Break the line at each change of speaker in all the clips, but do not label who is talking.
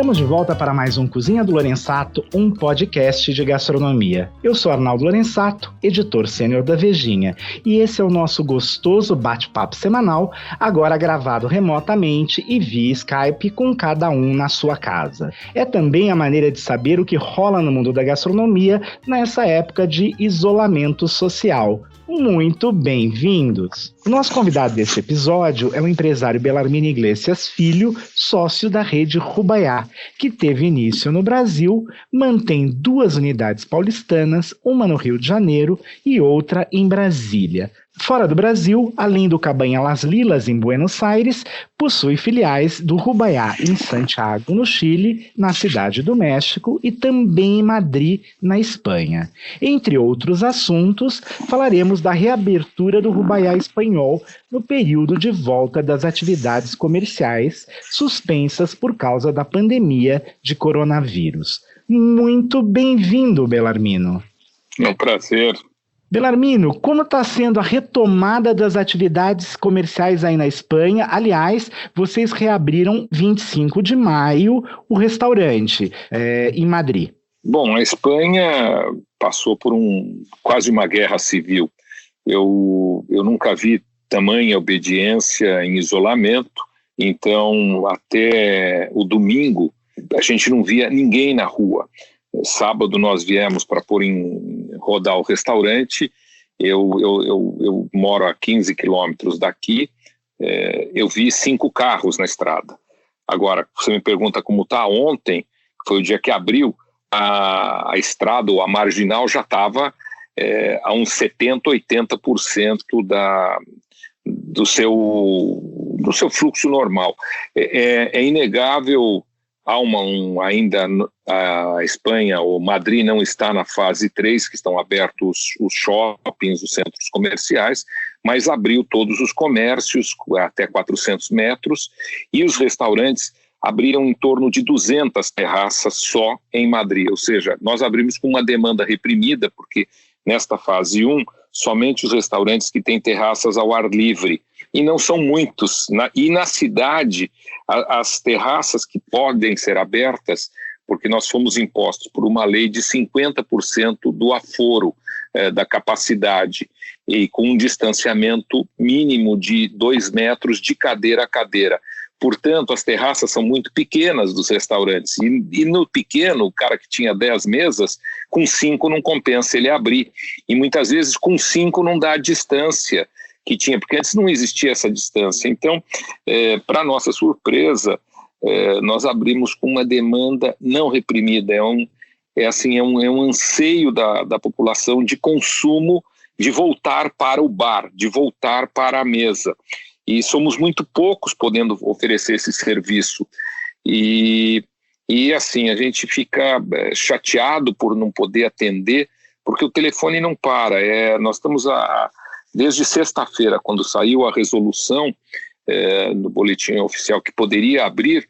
Estamos de volta para mais um Cozinha do Lorenzato, um podcast de gastronomia. Eu sou Arnaldo Lorenzato, editor sênior da Vejinha, e esse é o nosso gostoso bate-papo semanal, agora gravado remotamente e via Skype com cada um na sua casa. É também a maneira de saber o que rola no mundo da gastronomia nessa época de isolamento social. Muito bem-vindos! O nosso convidado deste episódio é o empresário Bellarmino Iglesias Filho, sócio da rede Rubaiá, que teve início no Brasil, mantém 2 unidades paulistanas, uma no Rio de Janeiro e outra em Brasília. Fora do Brasil, além do Cabanha Las Lilas, em Buenos Aires, possui filiais do Rubaiá em Santiago, no Chile, na Cidade do México e também em Madrid, na Espanha. Entre outros assuntos, falaremos da reabertura do Rubaiá espanhol no período de volta das atividades comerciais suspensas por causa da pandemia de coronavírus. Muito bem-vindo, Bellarmino.
É um prazer.
Bellarmino, como está sendo a retomada das atividades comerciais aí na Espanha? Aliás, vocês reabriram 25 de maio o restaurante em Madrid.
Bom, a Espanha passou por quase uma guerra civil. Eu nunca vi tamanha obediência em isolamento, então até o domingo a gente não via ninguém na rua. Sábado nós viemos para rodar o restaurante. Eu moro a 15 quilômetros daqui. Eu vi 5 carros na estrada. Agora, você me pergunta como está. Ontem, foi o dia que abriu, a estrada ou a marginal já estava a uns 70%, 80% do seu fluxo normal. É inegável. Ainda a Espanha, ou Madrid não está na fase 3, que estão abertos os shoppings, os centros comerciais, mas abriu todos os comércios até 400 metros e os restaurantes abriram em torno de 200 terraças só em Madrid, ou seja, nós abrimos com uma demanda reprimida, porque nesta fase 1, somente os restaurantes que têm terraças ao ar livre, e não são muitos, e na cidade, as terraças que podem ser abertas, porque nós fomos impostos por uma lei de 50% do aforo da capacidade, e com um distanciamento mínimo de 2 metros de cadeira a cadeira. Portanto, as terraças são muito pequenas dos restaurantes, e no pequeno, o cara que tinha 10 mesas, com 5 não compensa ele abrir, e muitas vezes com 5 não dá a distância que tinha, porque antes não existia essa distância. Então, para nossa surpresa, nós abrimos com uma demanda não reprimida, é um anseio da população de consumo, de voltar para o bar, de voltar para a mesa. E somos muito poucos podendo oferecer esse serviço. E assim, a gente fica chateado por não poder atender, porque o telefone não para. Nós estamos desde sexta-feira, quando saiu a resolução no boletim oficial que poderia abrir,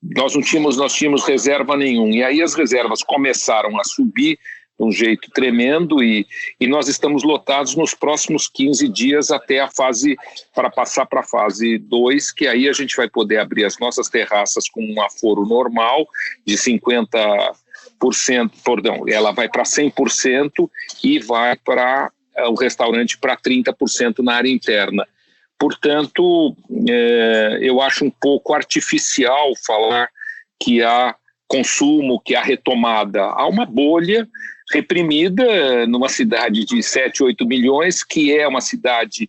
nós tínhamos reserva nenhuma. E aí as reservas começaram a subir de um jeito tremendo e nós estamos lotados nos próximos 15 dias até para passar para a fase 2, que aí a gente vai poder abrir as nossas terraças com um aforo normal de 50%, ela vai para 100% e vai para o restaurante para 30% na área interna. Portanto, eu acho um pouco artificial falar que há consumo, que há retomada. Há uma bolha reprimida numa cidade de 7, 8 milhões, que é uma cidade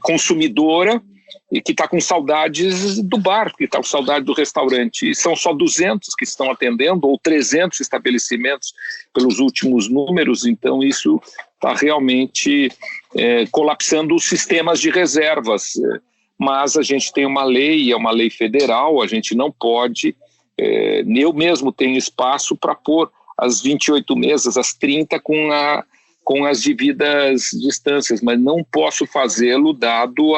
consumidora e que está com saudades do bar, que está com saudade do restaurante. E são só 200 que estão atendendo, ou 300 estabelecimentos pelos últimos números, então isso está realmente colapsando os sistemas de reservas. Mas a gente tem uma lei, é uma lei federal, a gente não pode, eu mesmo tenho espaço para pôr as 28 mesas, as 30 com as devidas distâncias, mas não posso fazê-lo dado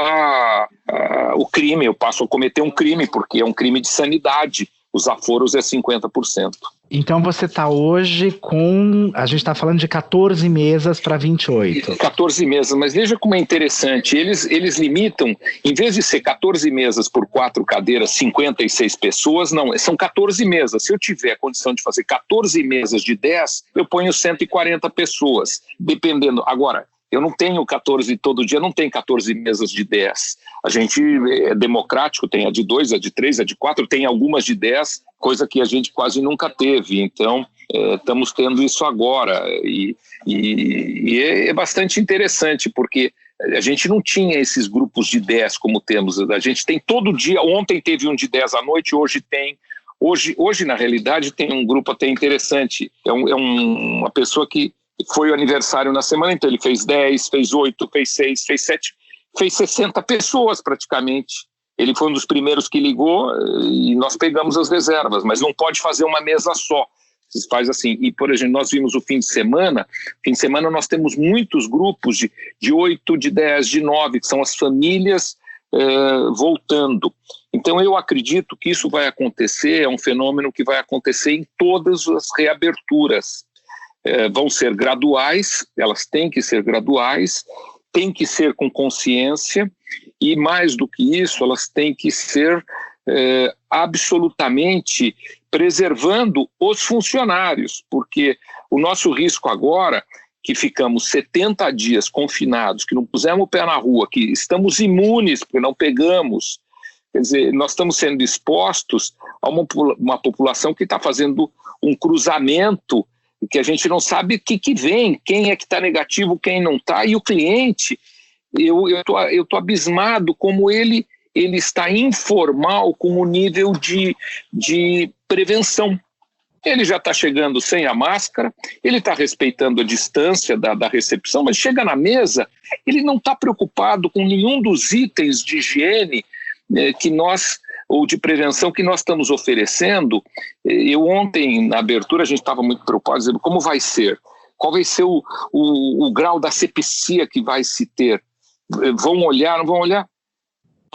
o crime. Eu passo a cometer um crime, porque é um crime de sanidade. Os aforos é 50%.
Então você está hoje com... A gente está falando de 14 mesas para 28.
14 mesas, mas veja como é interessante. Eles limitam, em vez de ser 14 mesas por 4 cadeiras, 56 pessoas, não, são 14 mesas. Se eu tiver condição de fazer 14 mesas de 10, eu ponho 140 pessoas, dependendo. Agora, eu não tenho 14 todo dia, não tem 14 mesas de 10. A gente é democrático, tem a de 2, a de 3, a de 4, tem algumas de 10, coisa que a gente quase nunca teve. Então, estamos tendo isso agora. E é bastante interessante, porque a gente não tinha esses grupos de 10 como temos. A gente tem todo dia, ontem teve um de 10 à noite, hoje tem. Hoje, na realidade, tem um grupo até interessante. Uma pessoa que foi o aniversário na semana, então ele fez 10, fez 8, fez 6, fez 7, fez 60 pessoas praticamente. Ele foi um dos primeiros que ligou e nós pegamos as reservas, mas não pode fazer uma mesa só. Você faz assim, e por exemplo, nós vimos o fim de semana nós temos muitos grupos de 8, de 10, de 9, que são as famílias voltando. Então eu acredito que isso vai acontecer, é um fenômeno que vai acontecer em todas as reaberturas. Vão ser graduais, elas têm que ser graduais, têm que ser com consciência e, mais do que isso, elas têm que ser absolutamente preservando os funcionários, porque o nosso risco agora, que ficamos 70 dias confinados, que não pusemos o pé na rua, que estamos imunes porque não pegamos, quer dizer, nós estamos sendo expostos a uma população que está fazendo um cruzamento que a gente não sabe o que vem, quem é que está negativo, quem não está, e o cliente, eu tô abismado como ele está informal com o nível de prevenção. Ele já está chegando sem a máscara, ele está respeitando a distância da recepção, mas chega na mesa, ele não está preocupado com nenhum dos itens de higiene ou de prevenção que nós estamos oferecendo. Eu ontem, na abertura, a gente estava muito preocupado, dizendo como vai ser, qual vai ser o grau da asepsia que vai se ter. Vão olhar, não vão olhar?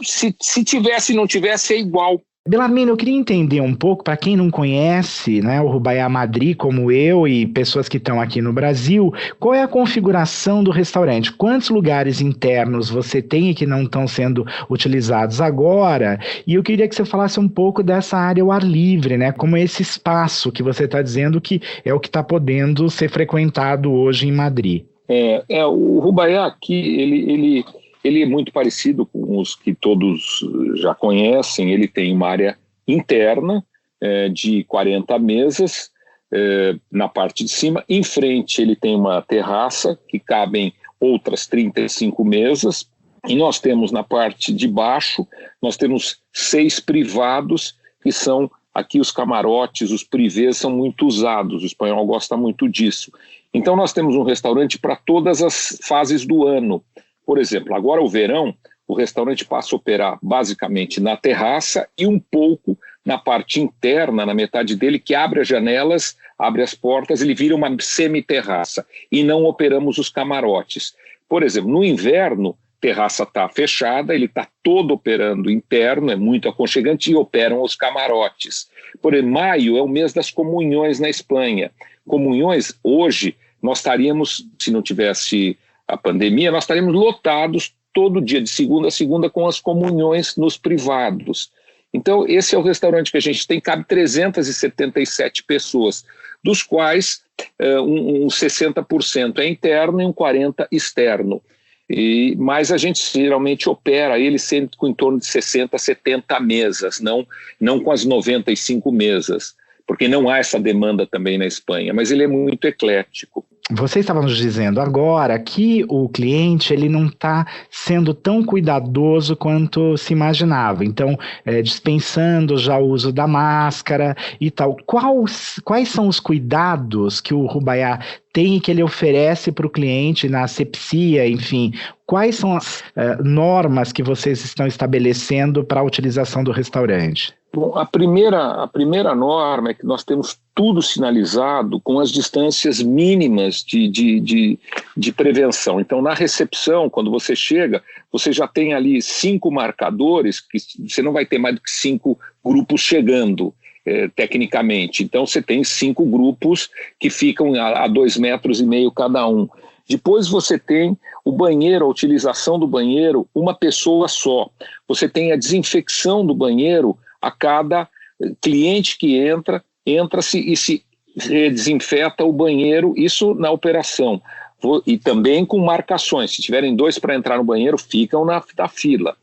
Se tivesse e não tivesse, é igual.
Bellarmino, eu queria entender um pouco, para quem não conhece, né, o Rubaiá Madri, como eu e pessoas que estão aqui no Brasil, qual é a configuração do restaurante? Quantos lugares internos você tem e que não estão sendo utilizados agora? E eu queria que você falasse um pouco dessa área ao ar livre, né, como esse espaço que você está dizendo que é o que está podendo ser frequentado hoje em Madri.
O Rubaiá aqui, ele é muito parecido com os que todos já conhecem. Ele tem uma área interna de 40 mesas na parte de cima. Em frente ele tem uma terraça que cabem outras 35 mesas. E nós temos na parte de baixo, nós temos 6 privados, que são aqui os camarotes, os privês são muito usados, o espanhol gosta muito disso. Então nós temos um restaurante para todas as fases do ano. Por exemplo, agora o verão, o restaurante passa a operar basicamente na terraça e um pouco na parte interna, na metade dele, que abre as janelas, abre as portas, ele vira uma semi-terraça e não operamos os camarotes. Por exemplo, no inverno, a terraça está fechada, ele está todo operando interno, é muito aconchegante e operam os camarotes. Por exemplo, maio é o mês das comunhões na Espanha. Comunhões, hoje, nós estaríamos, se não tivesse a pandemia, nós estaríamos lotados todo dia, de segunda a segunda, com as comunhões nos privados. Então, esse é o restaurante que a gente tem, cabe 377 pessoas, dos quais um 60% é interno e um 40% externo. Mas a gente geralmente opera ele sempre com em torno de 60, 70 mesas, não com as 95 mesas, porque não há essa demanda também na Espanha, mas ele é muito eclético.
Você estava nos dizendo agora que o cliente ele não está sendo tão cuidadoso quanto se imaginava, então dispensando já o uso da máscara e tal. Quais são os cuidados que o Rubaiá tem e que ele oferece para o cliente na asepsia, enfim? Quais são as normas que vocês estão estabelecendo para a utilização do restaurante?
Bom, a primeira norma é que nós temos tudo sinalizado com as distâncias mínimas de prevenção. Então, na recepção, quando você chega, você já tem ali 5 marcadores, que você não vai ter mais do que 5 grupos chegando. tecnicamente. Então você tem 5 grupos que ficam a 2,5 metros cada um. Depois você tem o banheiro, a utilização do banheiro, uma pessoa só. Você tem a desinfecção do banheiro a cada cliente que entra-se e se desinfeta o banheiro, isso na operação. E também com marcações. Se tiverem 2 para entrar no banheiro, ficam na fila.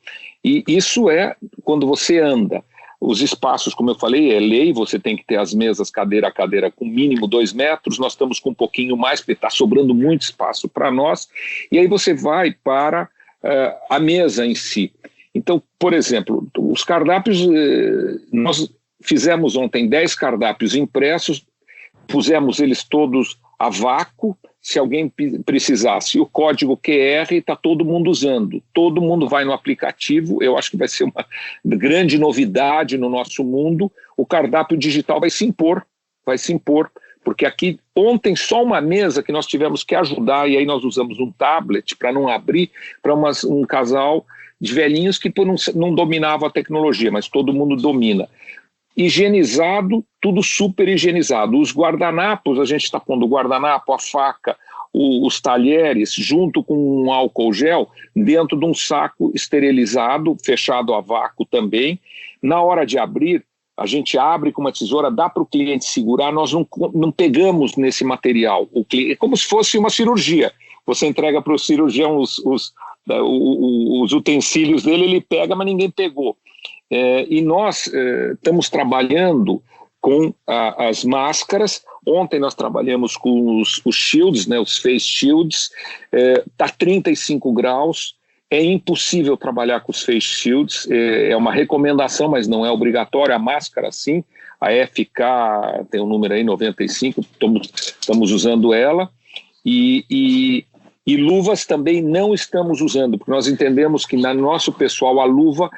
E isso é quando você anda. Os espaços, como eu falei, é lei, você tem que ter as mesas cadeira a cadeira com mínimo 2 metros, nós estamos com um pouquinho mais, porque está sobrando muito espaço para nós, e aí você vai para a mesa em si. Então, por exemplo, os cardápios, nós fizemos ontem 10 cardápios impressos, pusemos eles todos a vácuo. Se alguém precisasse, o código QR está todo mundo usando, todo mundo vai no aplicativo. Eu acho que vai ser uma grande novidade no nosso mundo. O cardápio digital vai se impor, porque aqui ontem só uma mesa que nós tivemos que ajudar, e aí nós usamos um tablet para não abrir, para um casal de velhinhos que não dominava a tecnologia, mas todo mundo domina. Higienizado, tudo super higienizado. Os guardanapos, a gente está pondo o guardanapo, a faca, os talheres, junto com um álcool gel, dentro de um saco esterilizado, fechado a vácuo também. Na hora de abrir, a gente abre com uma tesoura, dá para o cliente segurar, nós não pegamos nesse material. É como se fosse uma cirurgia. Você entrega para o cirurgião os utensílios dele, ele pega, mas ninguém pegou. E nós estamos trabalhando com as máscaras. Ontem nós trabalhamos com os shields, né, os face shields. Está 35 graus, é impossível trabalhar com os face shields, é uma recomendação, mas não é obrigatório. A máscara sim, a FK tem um número aí, 95, estamos usando ela. E luvas também não estamos usando, porque nós entendemos que no nosso pessoal a luva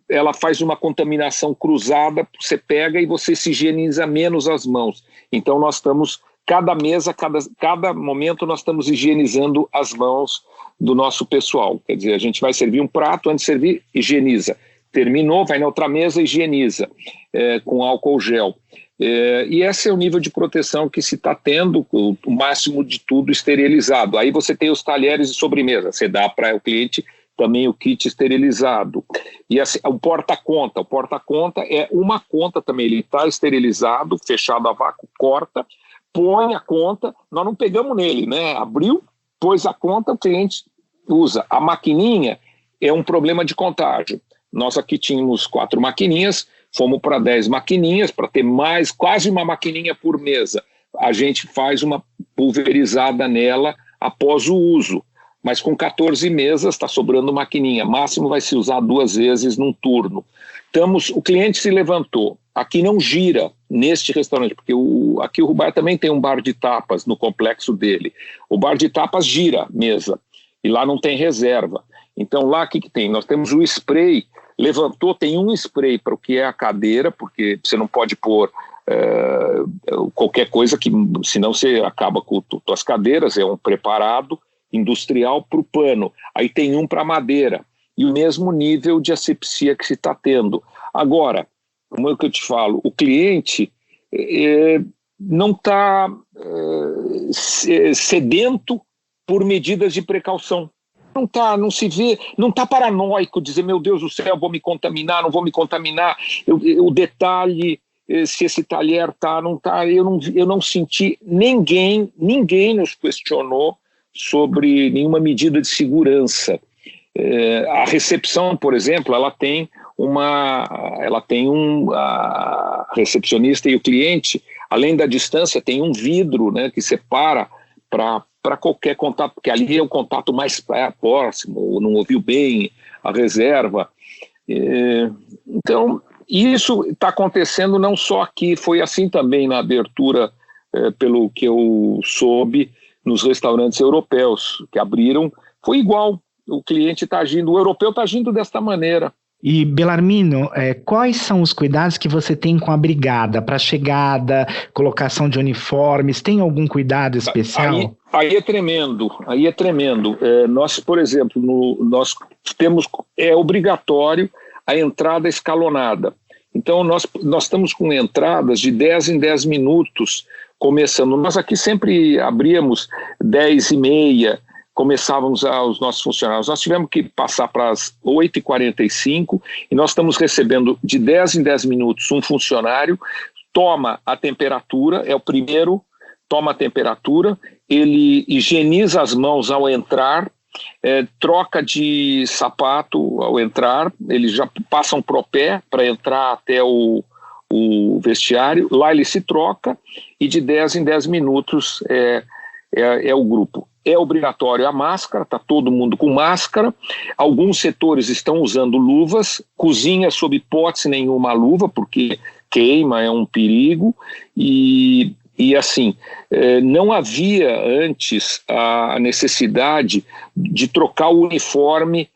ela faz uma contaminação cruzada, você pega e você se higieniza menos as mãos. Então nós estamos, cada mesa, cada momento nós estamos higienizando as mãos do nosso pessoal. Quer dizer, a gente vai servir um prato, antes de servir, higieniza. Terminou, vai na outra mesa, higieniza, com álcool gel. E esse é o nível de proteção que se está tendo, o máximo de tudo esterilizado. Aí você tem os talheres de sobremesa, você dá para o cliente também o kit esterilizado. E assim, o porta-conta é uma conta também, ele está esterilizado, fechado a vácuo, corta, põe a conta, nós não pegamos nele, né? Abriu, pôs a conta, o cliente usa. A maquininha é um problema de contágio. Nós aqui tínhamos 4 maquininhas, fomos para 10 maquininhas, para ter mais, quase uma maquininha por mesa. A gente faz uma pulverizada nela após o uso. Mas com 14 mesas está sobrando maquininha. Máximo vai se usar 2 vezes num turno. O cliente se levantou. Aqui não gira neste restaurante, porque aqui o Rubaia também tem um bar de tapas no complexo dele. O bar de tapas gira mesa e lá não tem reserva. Então lá o que tem? Nós temos o spray. Levantou, tem um spray para o que é a cadeira, porque você não pode pôr qualquer coisa, que senão você acaba com as cadeiras, é um preparado industrial para o pano. Aí tem um para madeira, e o mesmo nível de asepsia que se está tendo. Agora, como é que eu te falo, o cliente não está sedento por medidas de precaução. Não se vê, não está paranoico, dizer, meu Deus do céu, vou me contaminar, não vou me contaminar, o detalhe, se esse talher está, não está, eu não senti, ninguém nos questionou sobre nenhuma medida de segurança. A recepção, por exemplo, a recepcionista e o cliente, além da distância, tem um vidro, né, que separa para qualquer contato, porque ali é o contato mais próximo, não ouviu bem a reserva. Então, isso está acontecendo não só aqui, foi assim também na abertura, pelo que eu soube, nos restaurantes europeus que abriram, foi igual, o cliente está agindo, o europeu está agindo desta maneira.
E, Bellarmino, quais são os cuidados que você tem com a brigada para chegada, colocação de uniformes? Tem algum cuidado especial?
Aí é tremendo. Nós, por exemplo, nós temos, é obrigatório a entrada escalonada. Então nós estamos com entradas de 10 em 10 minutos, começando. Nós aqui sempre abríamos 10h30, começávamos os nossos funcionários. Nós tivemos que passar para as 8h45 e nós estamos recebendo de 10 em 10 minutos um funcionário, toma a temperatura, é o primeiro, toma a temperatura, ele higieniza as mãos ao entrar, troca de sapato ao entrar, eles já passam pro pé para entrar até o vestiário, lá ele se troca e de 10 em 10 minutos é o grupo. É obrigatório a máscara, está todo mundo com máscara, alguns setores estão usando luvas, cozinha sob hipótese nenhuma luva, porque queima, é um perigo, e assim, não havia antes a necessidade de trocar o uniforme,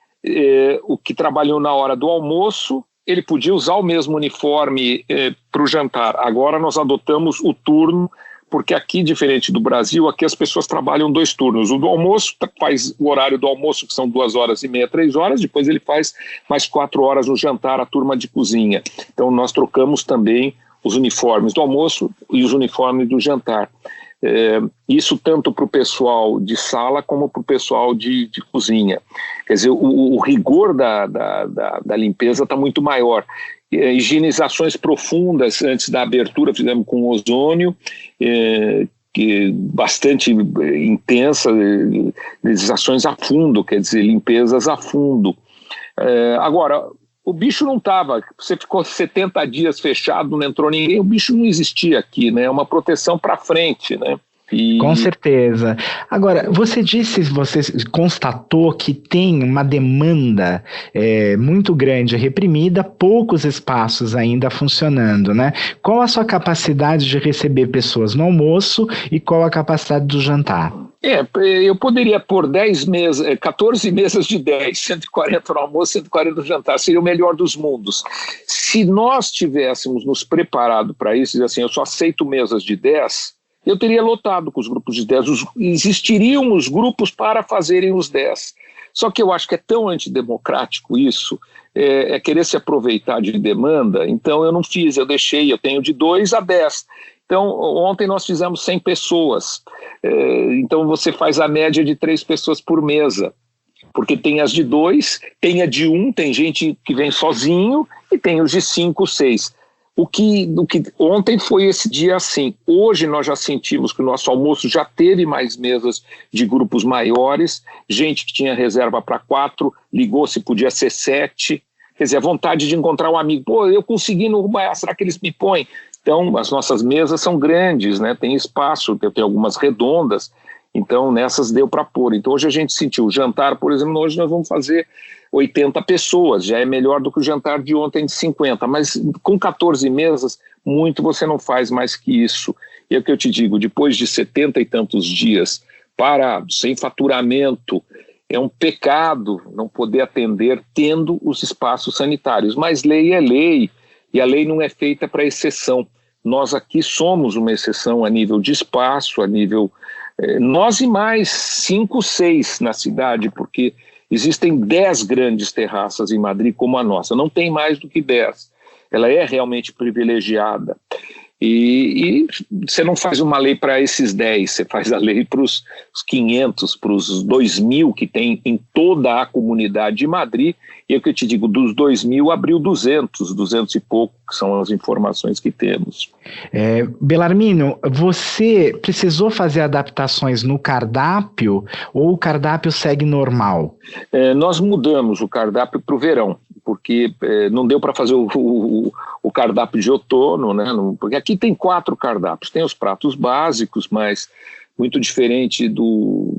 o que trabalhou na hora do almoço, ele podia usar o mesmo uniforme para o jantar. Agora nós adotamos o turno, porque aqui, diferente do Brasil, aqui as pessoas trabalham 2 turnos. O do almoço faz o horário do almoço, que são 2h30, 3 horas, depois ele faz mais 4 horas no jantar, a turma de cozinha. Então nós trocamos também os uniformes do almoço e os uniformes do jantar. Isso tanto para o pessoal de sala como para o pessoal de cozinha. Quer dizer, o rigor da limpeza está muito maior. Higienizações profundas antes da abertura fizemos com ozônio, que bastante intensa, higienizações a fundo, quer dizer, limpezas a fundo. Agora, o bicho não estava, você ficou 70 dias fechado, não entrou ninguém, o bicho não existia aqui, né? É uma proteção para frente, né?
Com certeza. Agora, você constatou que tem uma demanda muito grande reprimida, poucos espaços ainda funcionando, né? Qual a sua capacidade de receber pessoas no almoço e qual a capacidade do jantar?
Eu poderia pôr 14 mesas de 10, 140 no almoço, 140 no jantar, seria o melhor dos mundos. Se nós tivéssemos nos preparado para isso, dizer assim, eu só aceito mesas de 10, eu teria lotado com os grupos de 10, existiriam os grupos para fazerem os 10. Só que eu acho que é tão antidemocrático isso, querer se aproveitar de demanda, então eu não fiz, eu tenho de 2 a 10. Então, ontem nós fizemos 100 pessoas, então você faz a média de 3 pessoas por mesa, porque tem as de 2, tem a de 1, tem gente que vem sozinho, e tem os de 5, 6. O que ontem foi esse dia assim. Hoje nós já sentimos que o nosso almoço já teve mais mesas de grupos maiores, gente que tinha reserva para 4, ligou se podia ser 7, quer dizer, a vontade de encontrar um amigo, eu consegui no Uruguaiá, será que eles me põem? Então as nossas mesas são grandes, né? Tem espaço, tem algumas redondas, então nessas deu para pôr. Então hoje a gente sentiu, o jantar, por exemplo, hoje nós vamos fazer 80 pessoas, já é melhor do que o jantar de ontem de 50, mas com 14 mesas, muito você não faz mais que isso. E é o que eu te digo, depois de 70 e tantos dias, sem faturamento, é um pecado não poder atender tendo os espaços sanitários, mas lei é lei, e a lei não é feita para exceção. Nós aqui somos uma exceção a nível de espaço, a nível... nós e mais 5, 6 na cidade, porque existem 10 grandes terraças em Madrid como a nossa, não tem mais do que 10. Ela é realmente privilegiada. E você não faz uma lei para esses 10, você faz a lei para os 500, para os 2.000 que tem em toda a comunidade de Madrid, e é o que eu te digo, dos 2.000 abriu 200 e pouco, que são as informações que temos.
Bellarmino, você precisou fazer adaptações no cardápio ou o cardápio segue normal?
Nós mudamos o cardápio para o verão, porque não deu para fazer o cardápio de outono, né? Porque aqui tem 4 cardápios, tem os pratos básicos, mas muito diferente do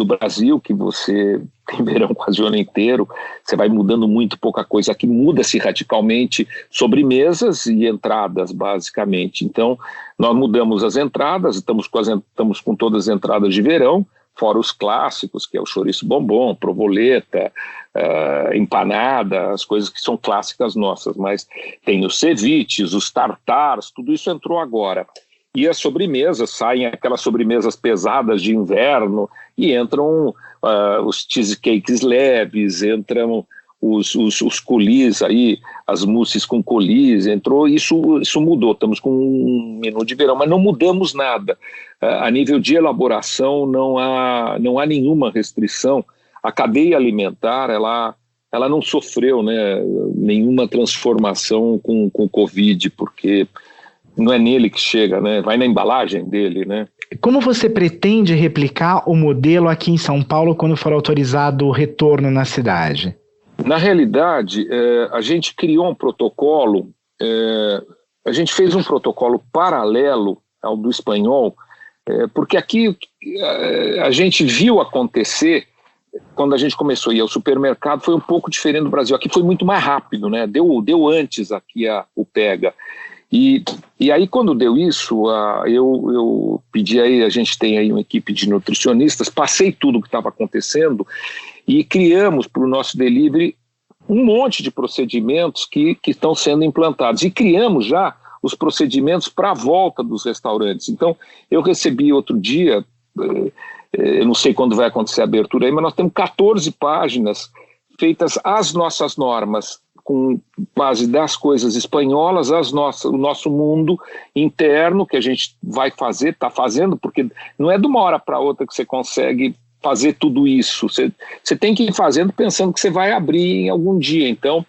Brasil, que você tem verão quase o ano inteiro, você vai mudando muito pouca coisa. Aqui muda-se radicalmente sobremesas e entradas, basicamente. Então, nós mudamos as entradas, estamos com todas as entradas de verão, fora os clássicos, que é o chouriço bombom, provoleta, empanada, as coisas que são clássicas nossas, mas tem os ceviches, os tartares, tudo isso entrou agora. E as sobremesas, saem aquelas sobremesas pesadas de inverno e entram os cheesecakes leves, entram os coulis aí, as mousses com coulis, entrou, isso mudou, estamos com um menu de verão, mas não mudamos nada. A nível de elaboração não há nenhuma restrição. A cadeia alimentar, ela não sofreu, né, nenhuma transformação com o Covid, porque não é nele que chega, né, vai na embalagem dele, né.
Como você pretende replicar o modelo aqui em São Paulo quando for autorizado o retorno na cidade?
Na realidade, a gente criou um protocolo, a gente fez um protocolo paralelo ao do espanhol, porque aqui a gente viu acontecer, quando a gente começou a ir ao supermercado, foi um pouco diferente do Brasil. Aqui foi muito mais rápido, né? Deu antes aqui o pega. E aí, quando deu isso, eu pedi aí, a gente tem aí uma equipe de nutricionistas, passei tudo o que estava acontecendo e criamos para o nosso delivery um monte de procedimentos que estão sendo implantados. E criamos já os procedimentos para a volta dos restaurantes. Então, eu recebi outro dia, eu não sei quando vai acontecer a abertura aí, mas nós temos 14 páginas feitas às nossas normas, com base das coisas espanholas, o nosso mundo interno, que a gente vai fazer, está fazendo, porque não é de uma hora para outra que você consegue fazer tudo isso. Você tem que ir fazendo pensando que você vai abrir em algum dia. Então,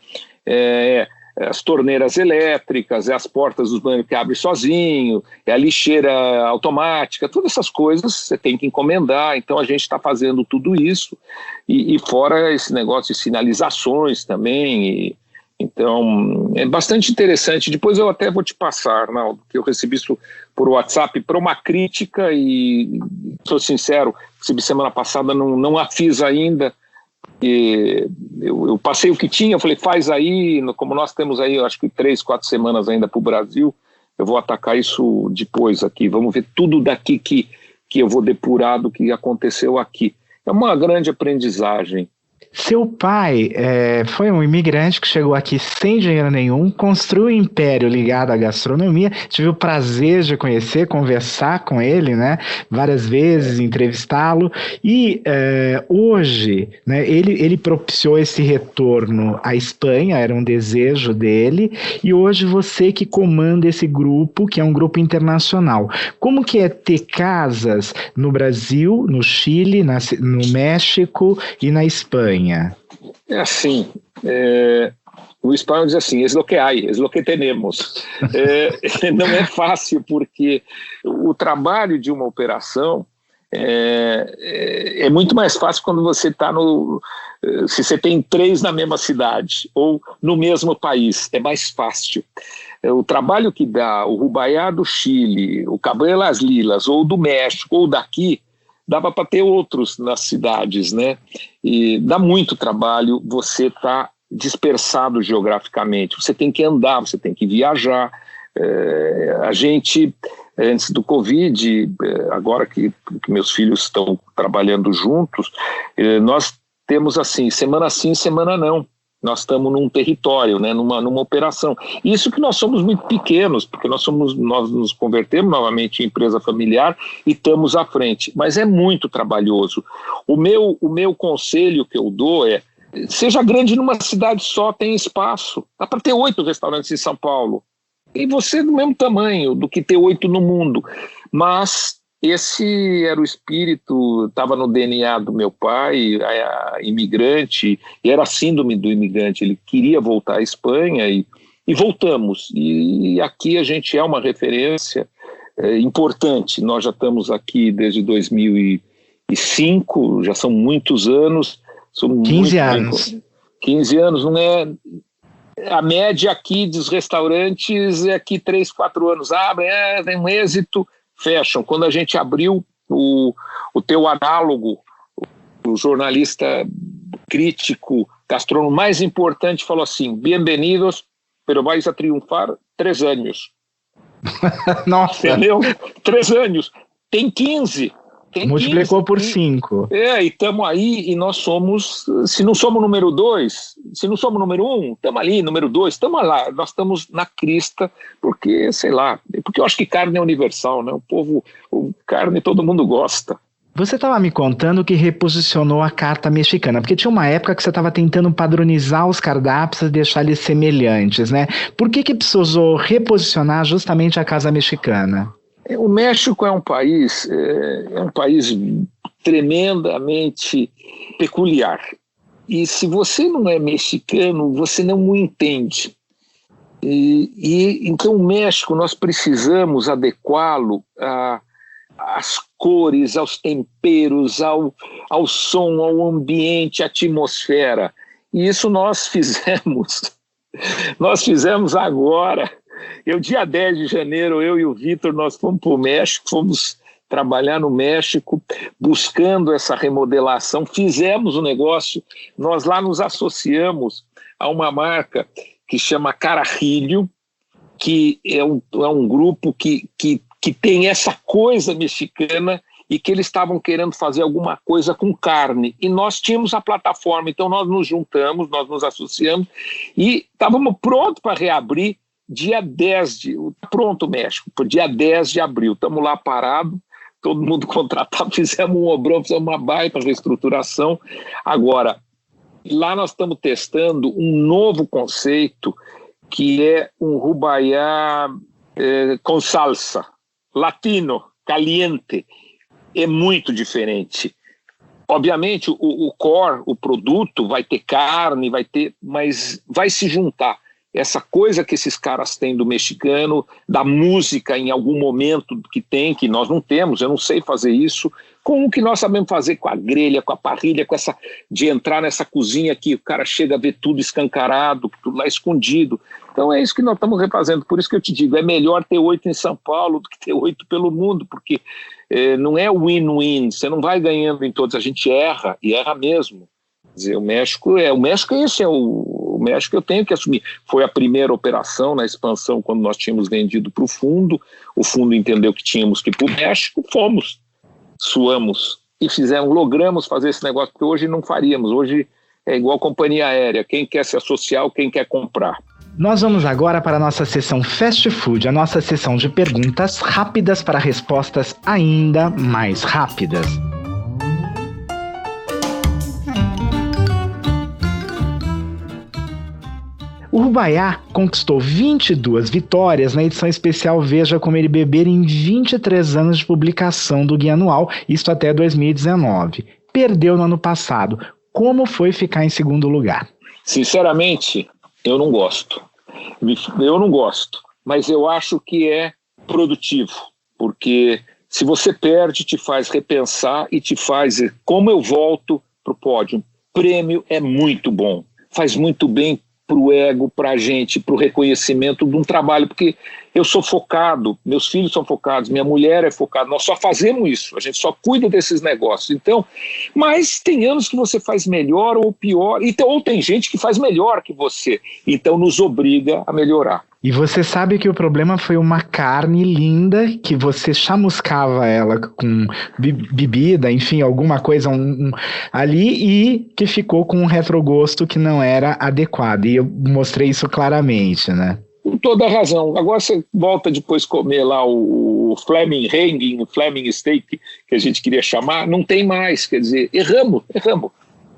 as torneiras elétricas, as portas dos banheiros que abrem sozinho, a lixeira automática, todas essas coisas você tem que encomendar. Então a gente está fazendo tudo isso e fora esse negócio de sinalizações também. Então é bastante interessante. Depois eu até vou te passar, Arnaldo, que eu recebi isso por WhatsApp para uma crítica e sou sincero, recebi semana passada, não a fiz ainda. Eu passei o que tinha, eu falei, faz aí, como nós temos aí, eu acho que 3, 4 semanas ainda para o Brasil, eu vou atacar isso depois aqui, vamos ver tudo daqui que eu vou depurar do que aconteceu aqui. É uma grande aprendizagem.
Seu pai foi um imigrante que chegou aqui sem dinheiro nenhum, construiu um império ligado à gastronomia. Tive o prazer de conhecer, conversar com ele, né, várias vezes, entrevistá-lo. E hoje, né, ele propiciou esse retorno à Espanha, era um desejo dele. E hoje você que comanda esse grupo, que é um grupo internacional. Como que é ter casas no Brasil, no Chile, no México e na Espanha?
É assim, o espanhol diz assim, es lo que hay, es lo que tenemos. Não é fácil, porque o trabalho de uma operação é muito mais fácil quando você está se você tem 3 na mesma cidade ou no mesmo país, é mais fácil. O trabalho que dá o Rubaiá do Chile, o Cabanas Lilas, ou do México, ou daqui, dava para ter outros nas cidades, né? E dá muito trabalho você estar dispersado geograficamente. Você tem que andar, você tem que viajar. A gente, antes do Covid, agora que meus filhos estão trabalhando juntos, nós temos assim, semana sim, semana não. Nós estamos num território, né, numa operação. Isso que nós somos muito pequenos, porque nós nos convertemos novamente em empresa familiar e estamos à frente. Mas é muito trabalhoso. O meu conselho que eu dou seja grande numa cidade só, tem espaço. Dá para ter 8 restaurantes em São Paulo. E você do mesmo tamanho do que ter 8 no mundo. Mas esse era o espírito, estava no DNA do meu pai, imigrante, e era a síndrome do imigrante. Ele queria voltar à Espanha e voltamos. E aqui a gente é uma referência importante. Nós já estamos aqui desde 2005, já são muitos anos.
15 anos.
15 anos, não é... A média aqui dos restaurantes é que 3, 4 anos abrem, tem um êxito, fecham. Quando a gente abriu o teu análogo, o jornalista crítico gastrônomo mais importante falou assim, bem-vindos, pero vais a triunfar 3 anos.
Nossa!
Entendeu? 3 anos. Tem 15.
Multiplicou por 5.
E estamos aí e nós somos, se não somos número 2, se não somos número 1, estamos ali, número 2, estamos lá, nós estamos na crista, porque, sei lá, porque eu acho que carne é universal, né? Carne todo mundo gosta.
Você estava me contando que reposicionou a carta mexicana, porque tinha uma época que você estava tentando padronizar os cardápios e deixar eles semelhantes, né? Por que precisou reposicionar justamente a casa mexicana?
O México é um país tremendamente peculiar. E se você não é mexicano, você não o entende. Então o México, nós precisamos adequá-lo às cores, aos temperos, ao som, ao ambiente, à atmosfera. E isso nós fizemos. Nós fizemos agora. Dia 10 de janeiro, eu e o Vitor, nós fomos para o México, fomos trabalhar no México, buscando essa remodelação. Fizemos o negócio, nós lá nos associamos a uma marca que chama Carajillo, que é um grupo que tem essa coisa mexicana e que eles estavam querendo fazer alguma coisa com carne. E nós tínhamos a plataforma, então nós nos juntamos, nós nos associamos e estávamos prontos para reabrir dia 10 pronto o México, por dia 10 de abril. Estamos lá parados, todo mundo contratado, fizemos um obrão, fizemos uma baita reestruturação. Agora, lá nós estamos testando um novo conceito, que é um rubaiá com salsa, latino, caliente. É muito diferente. Obviamente, o core, o produto, vai ter carne, mas vai se juntar essa coisa que esses caras têm do mexicano, da música em algum momento que nós não temos, eu não sei fazer isso, com o que nós sabemos fazer com a grelha, com a parrilha, com essa de entrar nessa cozinha que o cara chega a ver tudo escancarado, tudo lá escondido. Então é isso que nós estamos refazendo. Por isso que eu te digo, é melhor ter 8 em São Paulo do que ter 8 pelo mundo, porque não é win-win, você não vai ganhando em todos, a gente erra, e erra mesmo. Quer dizer, o México é esse, o México eu tenho que assumir. Foi a primeira operação na expansão quando nós tínhamos vendido para o fundo entendeu que tínhamos que ir para o México, fomos, suamos e logramos fazer esse negócio, porque hoje não faríamos, hoje é igual companhia aérea, quem quer se associar ou quem quer comprar.
Nós vamos agora para a nossa sessão Fast Food, a nossa sessão de perguntas rápidas para respostas ainda mais rápidas. O Rubaiá conquistou 22 vitórias na edição especial Veja Comer e Beber em 23 anos de publicação do Guia Anual, isto até 2019. Perdeu no ano passado. Como foi ficar em segundo lugar?
Sinceramente, eu não gosto, mas eu acho que é produtivo, porque se você perde, te faz repensar e te faz como eu volto para o pódio. Prêmio é muito bom, faz muito bem para o ego, para a gente, para o reconhecimento de um trabalho, porque eu sou focado, meus filhos são focados, minha mulher é focada, nós só fazemos isso, a gente só cuida desses negócios. Então, mas tem anos que você faz melhor ou pior, ou tem gente que faz melhor que você, então nos obriga a melhorar.
E você sabe que o problema foi uma carne linda, que você chamuscava ela com bebida, enfim, alguma coisa ali, e que ficou com um retrogosto que não era adequado. E eu mostrei isso claramente, né?
Com toda a razão. Agora você volta depois comer lá o Flaming Hanging, o Flaming Steak, que a gente queria chamar, não tem mais. Quer dizer, erramos.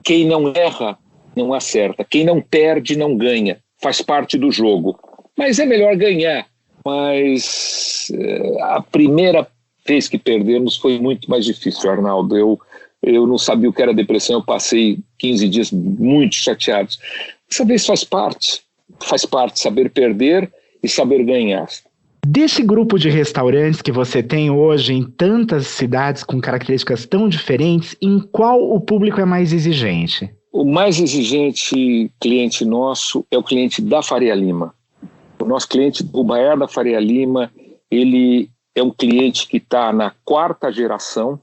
Quem não erra, não acerta. Quem não perde, não ganha. Faz parte do jogo. Mas é melhor ganhar. Mas a primeira vez que perdemos foi muito mais difícil, Arnaldo. Eu não sabia o que era depressão, eu passei 15 dias muito chateados. Essa vez faz parte saber perder e saber ganhar.
Desse grupo de restaurantes que você tem hoje em tantas cidades com características tão diferentes, em qual o público é mais exigente?
O mais exigente cliente nosso é o cliente da Faria Lima. O nosso cliente do Rubaiá da Faria Lima, ele é um cliente que está na 4ª geração,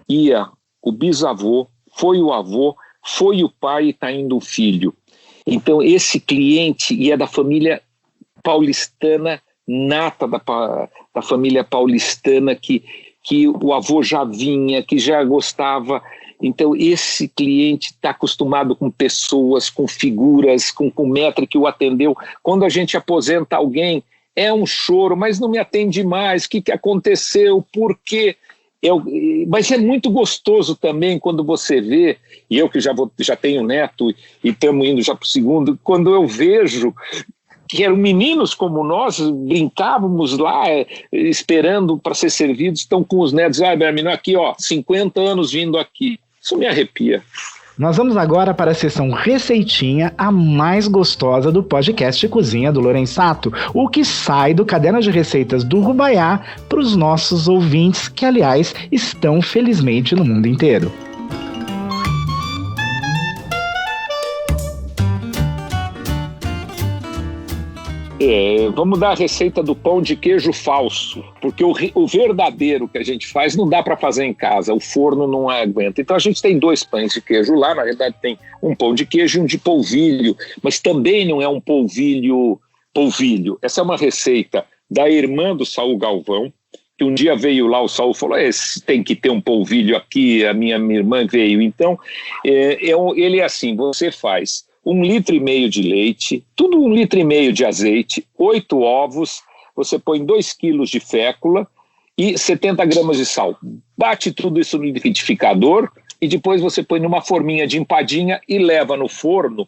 ia o bisavô, foi o avô, foi o pai e está indo o filho. Então esse cliente, e é da família paulistana, nata da família paulistana, que o avô já vinha, que já gostava. Então esse cliente está acostumado com pessoas, com figuras, com o maître que o atendeu. Quando a gente aposenta alguém, é um choro, mas não me atende mais, o que aconteceu, por quê? Mas é muito gostoso também quando você vê, e eu que já tenho neto e estamos indo já para o segundo, quando eu vejo que eram meninos como nós, brincávamos lá, esperando para ser servidos, estão com os netos, Belarmino, aqui, 50 anos vindo aqui. Isso me arrepia.
Nós vamos agora para a sessão Receitinha, a mais gostosa do podcast Cozinha do Lorensato, o que sai do caderno de receitas do Rubaiá para os nossos ouvintes, que, aliás, estão felizmente no mundo inteiro.
Vamos dar a receita do pão de queijo falso, porque o verdadeiro que a gente faz não dá para fazer em casa, o forno não aguenta. Então a gente tem 2 pães de queijo lá, na verdade tem um pão de queijo e um de polvilho, mas também não é um polvilho. Essa é uma receita da irmã do Saul Galvão, que um dia veio lá, o Saul falou, tem que ter um polvilho aqui, a minha irmã veio. Então, ele é assim, você faz 1,5 litro de leite, tudo 1,5 litro de azeite, 8 ovos, você põe 2 quilos de fécula e 70 gramas de sal. Bate tudo isso no liquidificador e depois você põe numa forminha de empadinha e leva no forno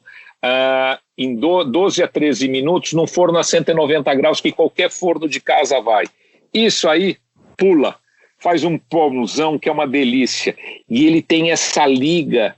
em 12 a 13 minutos, num forno a 190 graus, que qualquer forno de casa vai. Isso aí pula, faz um pãozão que é uma delícia. E ele tem essa liga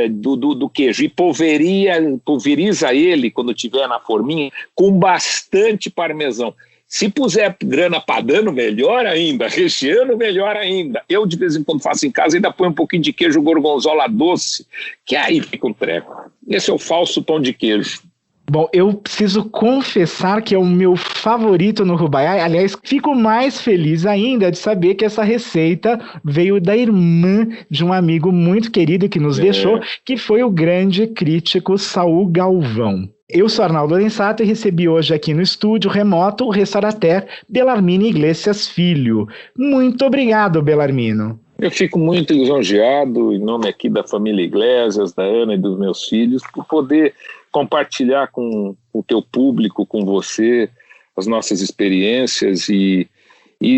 do queijo, e pulveriza ele, quando tiver na forminha, com bastante parmesão. Se puser grana padano, melhor ainda, recheando, melhor ainda. Eu, de vez em quando, faço em casa, ainda põe um pouquinho de queijo gorgonzola doce, que aí fica um treco. Esse é o falso pão de queijo.
Bom, eu preciso confessar que é o meu favorito no Rubaiá. Aliás, fico mais feliz ainda de saber que essa receita veio da irmã de um amigo muito querido que nos deixou, que foi o grande crítico Saul Galvão. Eu sou Arnaldo Lorensato e recebi hoje aqui no estúdio remoto o restaurateur Belarmino Iglesias Filho. Muito obrigado, Belarmino.
Eu fico muito lisonjeado, em nome aqui da família Iglesias, da Ana e dos meus filhos, por poder compartilhar com o teu público, com você, as nossas experiências e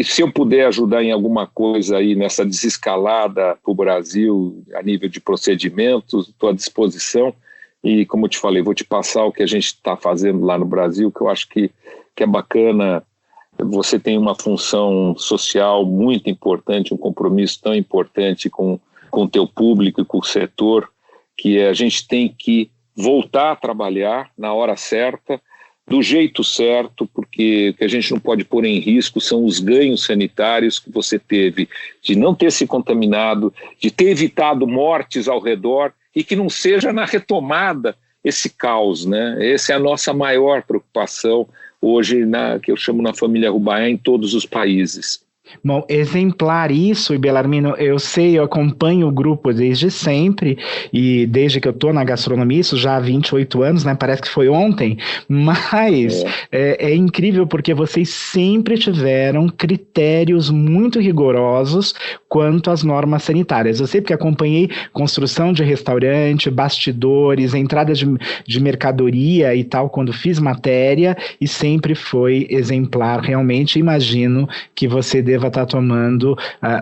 se eu puder ajudar em alguma coisa aí nessa desescalada para o Brasil a nível de procedimentos, estou à disposição e, como eu te falei, vou te passar o que a gente está fazendo lá no Brasil, que eu acho que é bacana. Você tem uma função social muito importante, um compromisso tão importante com o teu público e com o setor, que a gente tem que voltar a trabalhar na hora certa, do jeito certo, porque o que a gente não pode pôr em risco são os ganhos sanitários que você teve de não ter se contaminado, de ter evitado mortes ao redor e que não seja na retomada esse caos, né? Essa é a nossa maior preocupação hoje, que eu chamo na família Rubaiá, em todos os países.
Bom, exemplar isso, e Belarmino, eu acompanho o grupo desde sempre, e desde que eu estou na gastronomia, isso já há 28 anos, né? Parece que foi ontem, mas é incrível porque vocês sempre tiveram critérios muito rigorosos quanto às normas sanitárias. Eu sei porque acompanhei construção de restaurante, bastidores, entrada de mercadoria e tal, quando fiz matéria, e sempre foi exemplar. Realmente imagino que você deva estar tomando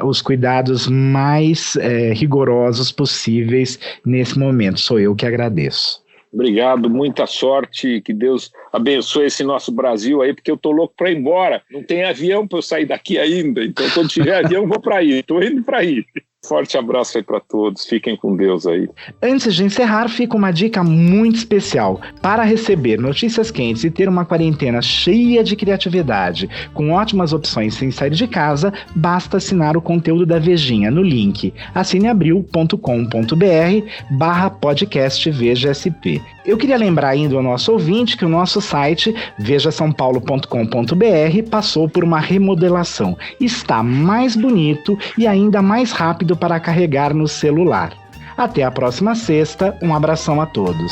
os cuidados mais rigorosos possíveis nesse momento. Sou eu que agradeço.
Obrigado, muita sorte, que Deus abençoe esse nosso Brasil aí, porque eu tô louco para ir embora. Não tem avião para eu sair daqui ainda, então quando tiver avião eu vou para aí, tô indo para aí. Forte abraço aí para todos, fiquem com Deus aí.
Antes de encerrar, fica uma dica muito especial. Para receber notícias quentes e ter uma quarentena cheia de criatividade, com ótimas opções sem sair de casa, basta assinar o conteúdo da Vejinha no link assineabril.com.br/podcast Veja SP. Eu queria lembrar ainda ao nosso ouvinte que o nosso site, vejasaopaulo.com.br, passou por uma remodelação. Está mais bonito e ainda mais rápido para carregar no celular. Até a próxima sexta, um abração a todos.